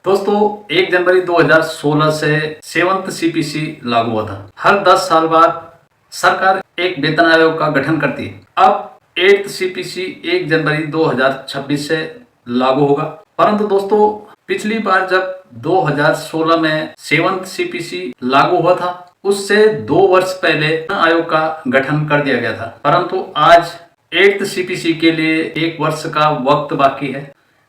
दोस्तों 1 जनवरी 2016 से 7th CPC लागू हुआ था। हर 10 साल बाद सरकार एक वेतन आयोग का गठन करती है। अब 8th सीपीसी 1 जनवरी 2026 से लागू होगा। परंतु दोस्तों पिछली बार जब 2016 में 7th सीपीसी लागू हुआ था, उससे 2 वर्ष पहले आयोग का गठन कर दिया गया था। परंतु आज 8th सीपीसी के लिए 1 वर्ष का वक्त बाकी है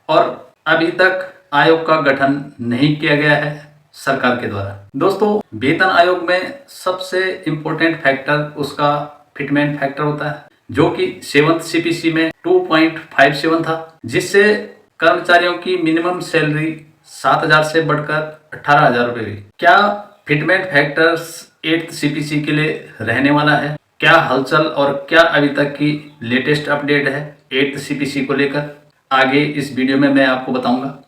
और अभी तक आयोग का गठन नहीं किया गया है सरकार के द्वारा। दोस्तों वेतन आयोग में सबसे इम्पोर्टेंट फैक्टर उसका फिटमेंट फैक्टर होता है, जो कि 7th सीपीसी में 2.57 था, जिससे कर्मचारियों की मिनिमम सैलरी 7,000 से बढ़कर 18,000 रुपये हुई। क्या फिटमेंट फैक्टर्स 8th सीपीसी के लिए रहने वाला है? क्या हलचल और क्या अभी तक की लेटेस्ट अपडेट है 8th सीपीसी को लेकर, आगे इस वीडियो में मैं आपको बताऊंगा।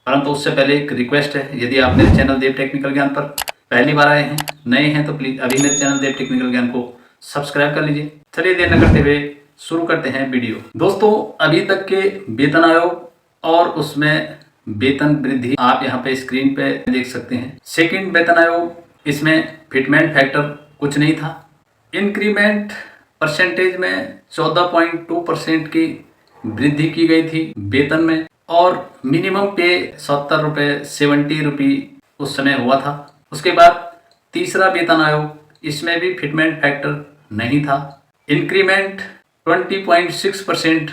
परंतु उससे पहले एक रिक्वेस्ट है, यदि आप मेरे चैनल देव टेक्निकल ज्ञान पर पहली बार आए हैं, नए हैं, तो प्लीज़ अभी मेरे चैनल देव टेक्निकल ज्ञान को सब्सक्राइब कर लीजिए। चलिए देर न करते हुए शुरू करते हैं वीडियो। दोस्तों अभी तक के वेतन आयोग और उसमें वेतन वृद्धि आप यहाँ पे स्क्रीन पे देख सकते हैं। सेकेंड वेतन आयोग, इसमें फिटमेंट फैक्टर कुछ नहीं था। इंक्रीमेंट परसेंटेज में 14.2% की वृद्धि की गई थी वेतन में, और मिनिमम पे 70 रुपये 70 रुपये उस समय हुआ था। उसके बाद तीसरा वेतन आयोग, इसमें भी फिटमेंट फैक्टर नहीं था। इंक्रीमेंट 20.6%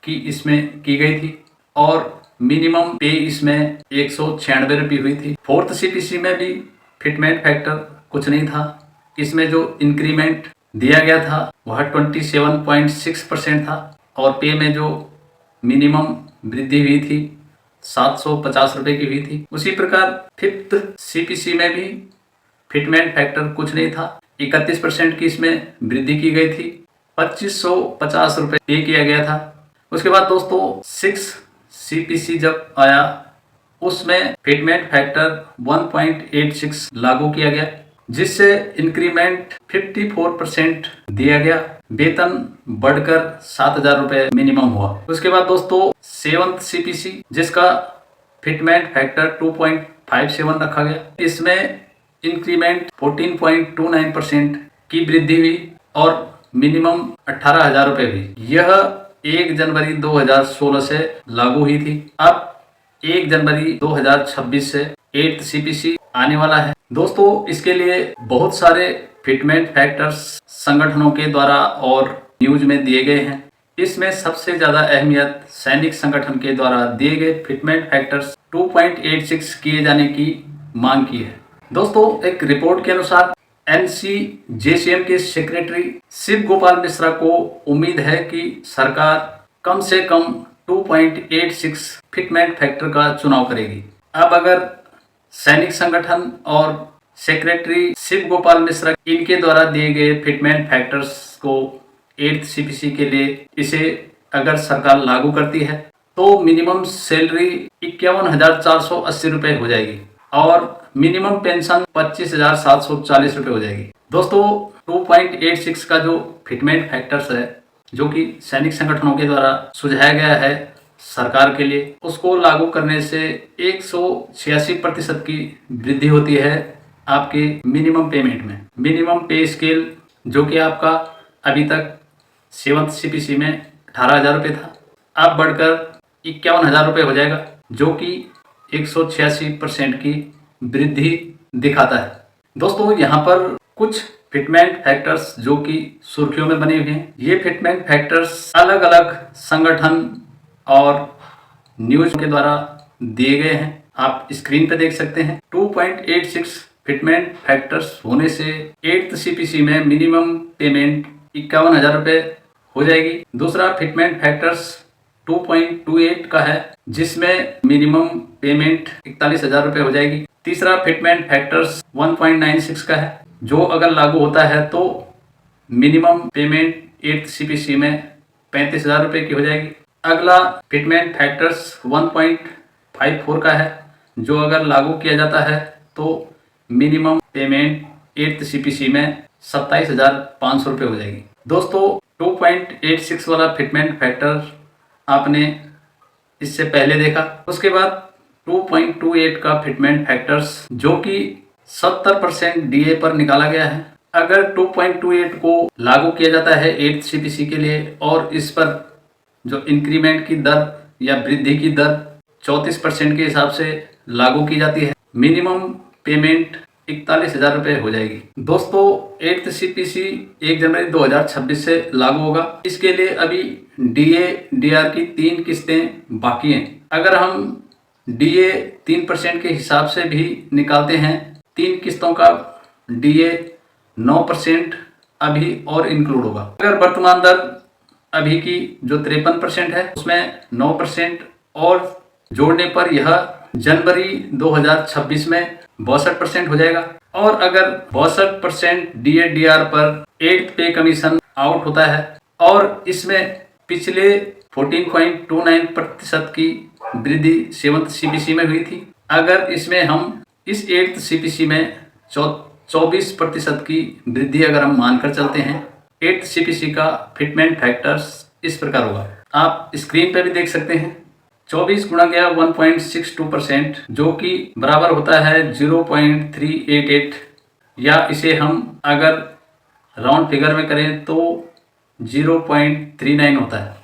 की इसमें की गई थी और मिनिमम पे इसमें 196 रुपये हुई थी। 4th सीपीसी में भी फिटमेंट फैक्टर कुछ नहीं था। इसमें जो इंक्रीमेंट दिया गया था वह 27.6% था और पे में जो मिनिमम वृद्धि हुई थी 750 रुपये की हुई थी। उसी प्रकार 5th सीपीसी में भी फिटमेंट फैक्टर कुछ नहीं था। 31% की इसमें वृद्धि की गई थी, 2550 रुपये पे किया गया था। उसके बाद दोस्तों 6th सीपीसी जब आया, उसमें फिटमेंट फैक्टर 1.86 लागू किया गया, जिससे इंक्रीमेंट 54% दिया गया, वेतन बढ़कर 7,000 रुपये मिनिमम हुआ। उसके बाद दोस्तों 7th सीपीसी, जिसका फिटमेंट फैक्टर 2.57 रखा गया, इसमें इंक्रीमेंट 14.29% की वृद्धि हुई और मिनिमम 18,000 रुपये हुई। यह 1 जनवरी 2016 से लागू हुई थी। अब 1 जनवरी 2026 से 8th सीपीसी आने वाला है। दोस्तों इसके लिए बहुत सारे फिटमेंट फैक्टर्स संगठनों के द्वारा और न्यूज में दिए गए हैं। इसमें सबसे ज़्यादा अहमियत सैनिक संगठन के द्वारा दिए गए फिटमेंट फैक्टर्स 2.86 किए जाने की मांग की है। दोस्तों एक रिपोर्ट के अनुसार NCJCM के सेक्रेटरी शिव गोपाल मिश्रा को उम्मीद है कि सरकार कम से कम 2.86 फिटमेंट फैक्टर का चुनाव करेगी। अब अगर सैनिक संगठन और सेक्रेटरी शिव गोपाल मिश्रा इनके द्वारा दिए गए फिटमेंट फैक्टर्स को 8th सीपीसी के लिए इसे अगर सरकार लागू करती है तो मिनिमम सैलरी 51,480 रुपये हो जाएगी और मिनिमम पेंशन 25,740 रुपये हो जाएगी। दोस्तों 2.86 का जो फिटमेंट फैक्टर्स है, जो कि सैनिक संगठनों के द्वारा सुझाया गया है सरकार के लिए, उसको लागू करने से 186% की वृद्धि होती है आपके मिनिमम पेमेंट में। मिनिमम पे स्केल जो कि आपका अभी तक 7th सीपीसी में 18,000 रुपये था, अब बढ़कर 51,000 रुपये हो जाएगा, जो कि 186% की वृद्धि दिखाता है। दोस्तों यहाँ पर कुछ फिटमेंट फैक्टर्स जो कि सुर्खियों में बने हुए हैं, ये फिटमेंट फैक्टर्स अलग अलग संगठन और न्यूज के द्वारा दिए गए हैं। आप स्क्रीन पे देख सकते हैं। 2.86 फिटमेंट फैक्टर्स होने से 8th सीपीसी में मिनिमम पेमेंट 51,000 रुपये हो जाएगी। दूसरा फिटमेंट फैक्टर्स 2.28 का है, जिसमें मिनिमम पेमेंट 41,000 रुपये हो जाएगी। तीसरा फिटमेंट फैक्टर्स 1.96 का है, जो अगर लागू होता है तो मिनिमम पेमेंट 8th सीपीसी में 35,000 रुपये की हो जाएगी। अगला फिटमेंट फैक्टर्स 1.54 का है, जो अगर लागू किया जाता है तो मिनिमम पेमेंट 8th सीपीसी में 27,500 रुपये हो जाएगी। दोस्तों 2.86 वाला फिटमेंट फैक्टर आपने इससे पहले देखा। उसके बाद 2.28 का फिटमेंट फैक्टर्स जो कि 70% डीए पर निकाला गया है। अगर 2.28 को लागू किया जाता है 8th सीपीसी के लिए और इस पर जो इंक्रीमेंट की दर या वृद्धि की दर 34% के हिसाब से लागू की जाती है, मिनिमम पेमेंट 41,000 रुपये हो जाएगी। दोस्तों 8th सीपीसी 1 जनवरी 2026 से लागू होगा। इसके लिए अभी डीए डीआर की 3 किस्तें बाकी हैं। अगर हम डीए 3% के हिसाब से भी निकालते हैं, 3 किस्तों का डीए 9% अभी और इंक्लूड होगा। अगर वर्तमान दर अभी की जो 53% है उसमें 9% और जोड़ने पर यह जनवरी 2026 में 62% हो जाएगा। और अगर 62% डीए डीआर पर 8th पे कमीशन आउट होता है और इसमें पिछले 14.29% की वृद्धि 7th सीपीसी में हुई थी, अगर इसमें हम इस 8th सीपीसी में 24% की वृद्धि अगर हम मानकर चलते हैं, 8th सीपीसी का फिटमेंट फैक्टर्स इस प्रकार होगा। आप स्क्रीन पर भी देख सकते हैं। 24 गुणा गया 1.62% जो कि बराबर होता है 0.388, या इसे हम अगर राउंड फिगर में करें तो 0.39 होता है।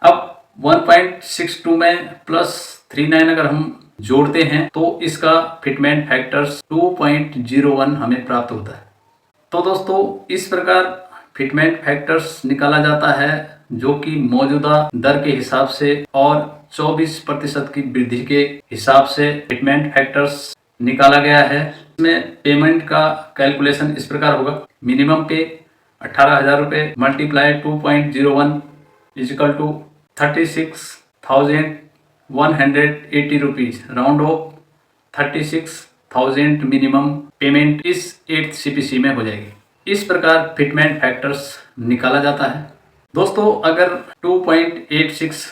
अब 1.62 में प्लस 39 अगर हम जोड़ते हैं तो इसका फिटमेंट फैक्टर्स 2.01 हमें प्राप्त होता है। तो दोस्तों इस प्रकार फिटमेंट फैक्टर्स निकाला जाता है जो कि मौजूदा दर के हिसाब से और 24% की वृद्धि के हिसाब से फिटमेंट फैक्टर्स निकाला गया है। इसमें पेमेंट का कैलकुलेशन इस प्रकार होगा। मिनिमम पे 18,000 रुपये multiply 2.01 is equal to 36,180 rupees, round off 36,000 minimum payment इस 8th सीपीसी में हो जाएगी। इस प्रकार फिटमेंट फैक्टर्स निकाला जाता है। दोस्तों अगर 2.86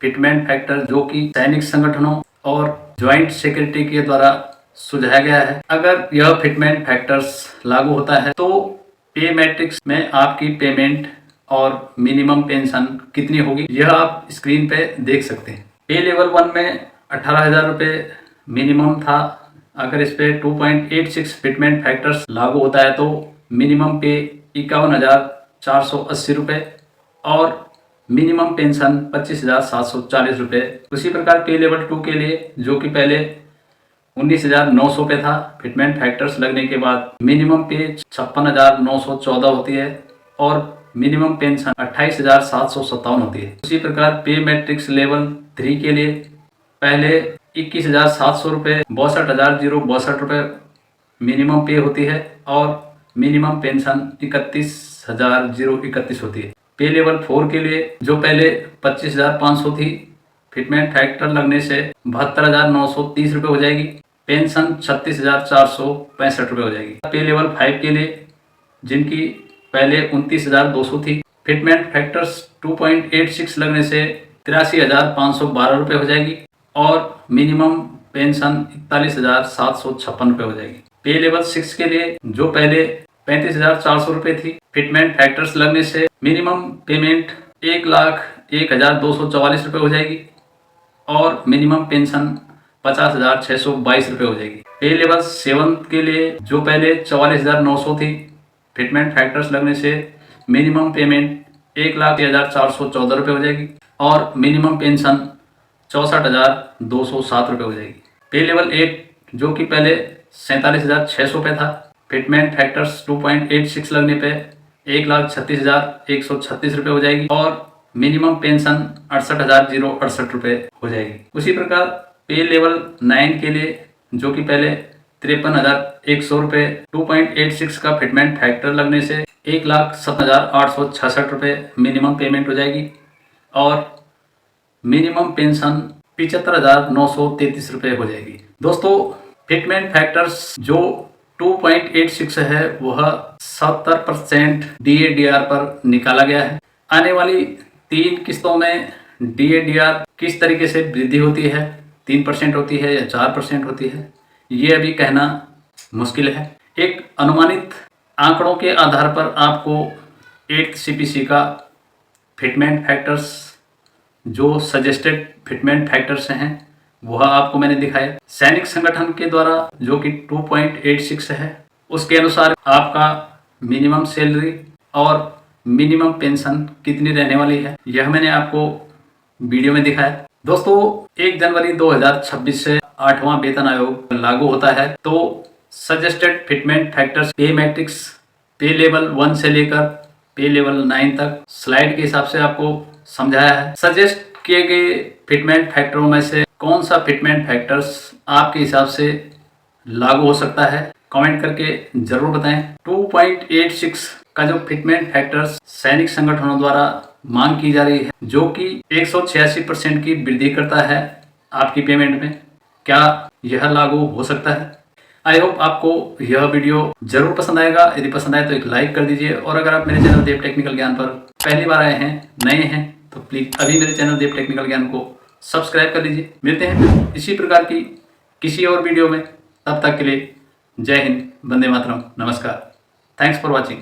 फिटमेंट फैक्टर जो कि सैनिक संगठनों और ज्वाइंट सेक्रेटरी के द्वारा सुझाया गया है, अगर यह फिटमेंट फैक्टर्स लागू होता है तो पे मैट्रिक्स में आपकी पेमेंट और मिनिमम पेंशन कितनी होगी यह आप स्क्रीन पे देख सकते हैं। पे लेवल 1 में 18,000 रुपये मिनिमम था। अगर इस पे 2.86 फिटमेंट फैक्टर्स लागू होता है तो मिनिमम पे 51,480 रुपये और मिनिमम पेंशन 25,740 रुपये। उसी प्रकार पे लेवल 2 के लिए जो कि पहले 19,900 पे था, फिटमेंट फैक्टर्स लगने के बाद मिनिमम पे 56,914 होती है और मिनिमम पेंशन 28,757 होती है। उसी प्रकार पे मैट्रिक्स लेवल 3 के लिए पहले 21,700 रुपये 62,062 रुपये मिनिमम पे होती है और मिनिमम पेंशन 31,031 होती है। पे लेवल 4 के लिए जो पहले 25,500 थी, फिटमेंट फैक्टर लगने से 72,930 रुपये हो जाएगी, पेंशन 36,465 रुपये हो जाएगी। पे लेवल 5 के लिए जिनकी पहले 29,200 थी, फिटमेंट फैक्टर्स 2.86 लगने से 83,512 रुपये हो जाएगी और मिनिमम पेंशन 41,756 रुपये हो जाएगी। पे लेवल 6 के लिए जो पहले 35,400 रुपये थी, फिटमेंट फैक्टर्स लगने से मिनिमम पेमेंट 1,01,244 रुपये हो जाएगी और मिनिमम पेंशन 50,622 रुपये हो जाएगी। पे लेवल 7 के लिए जो पहले 44,900 थी, फिटमेंट फैक्टर्स लगने से मिनिमम पेमेंट 1,04,14 रुपये हो जाएगी और मिनिमम पेंशन 64,207 रुपये हो जाएगी। पे लेवल 8 जो कि पहले 47,600 पे था, फिटमेंट फैक्टर्स 2.86 लगने पे 1,36,136 रुपये हो जाएगी और मिनिमम पेंशन 68,068 रुपये हो जाएगी। उसी प्रकार पे लेवल 9 के लिए जो कि पहले 53,100 रुपये 2.86 का फिटमेंट फैक्टर लगने से 1,07,866 रुपये मिनिमम पेमेंट हो जाएगी और मिनिमम पेंशन 75,933 रुपये हो जाएगी। दोस्तों फिटमेंट फैक्टर्स जो 2.86 है वह 70% DADR पर निकाला गया है। आने वाली 3 किस्तों में DADR किस तरीके से वृद्धि होती है, 3% होती है या 4% होती है, ये अभी कहना मुश्किल है। एक अनुमानित आंकड़ों के आधार पर आपको 8th CPC का फिटमेंट फैक्टर्स जो सजेस्टेड फिटमेंट फैक्टर्स हैं वह आपको मैंने दिखाया। सैनिक संगठन के द्वारा जो कि 2.86 है, उसके अनुसार आपका मिनिमम सैलरी और मिनिमम पेंशन कितनी रहने वाली है, यह मैंने आपको वीडियो में दिखाया। दोस्तों 1 जनवरी 2026 से 8वां वेतन आयोग लागू होता है। तो सजेस्टेड फिटमेंट फैक्टर्स पे मैट्रिक्स पे लेवल 1 से लेकर पे लेवल 9 तक स्लाइड के हिसाब से आपको समझाया है। सजेस्ट किए गए फिटमेंट फैक्टरों में से कौन सा फिटमेंट फैक्टर्स आपके हिसाब से लागू हो सकता है, कमेंट करके जरूर बताएं। 2.86 का जो फिटमेंट फैक्टर्स सैनिक संगठनों द्वारा मांग की जा रही है, जो कि 186% की वृद्धि करता है आपकी पेमेंट में, क्या यह लागू हो सकता है? आई होप आपको यह वीडियो जरूर पसंद आएगा। यदि पसंद आए तो एक लाइक कर दीजिए, और अगर आप मेरे चैनल देव टेक्निकल ज्ञान पर पहली बार आए हैं, नए हैं, तो प्लीज अभी मेरे चैनल देव टेक्निकल ज्ञान को सब्सक्राइब कर लीजिए। मिलते हैं इसी प्रकार की किसी और वीडियो में, तब तक के लिए जय हिंद, वंदे मातरम, नमस्कार, थैंक्स फॉर वॉचिंग।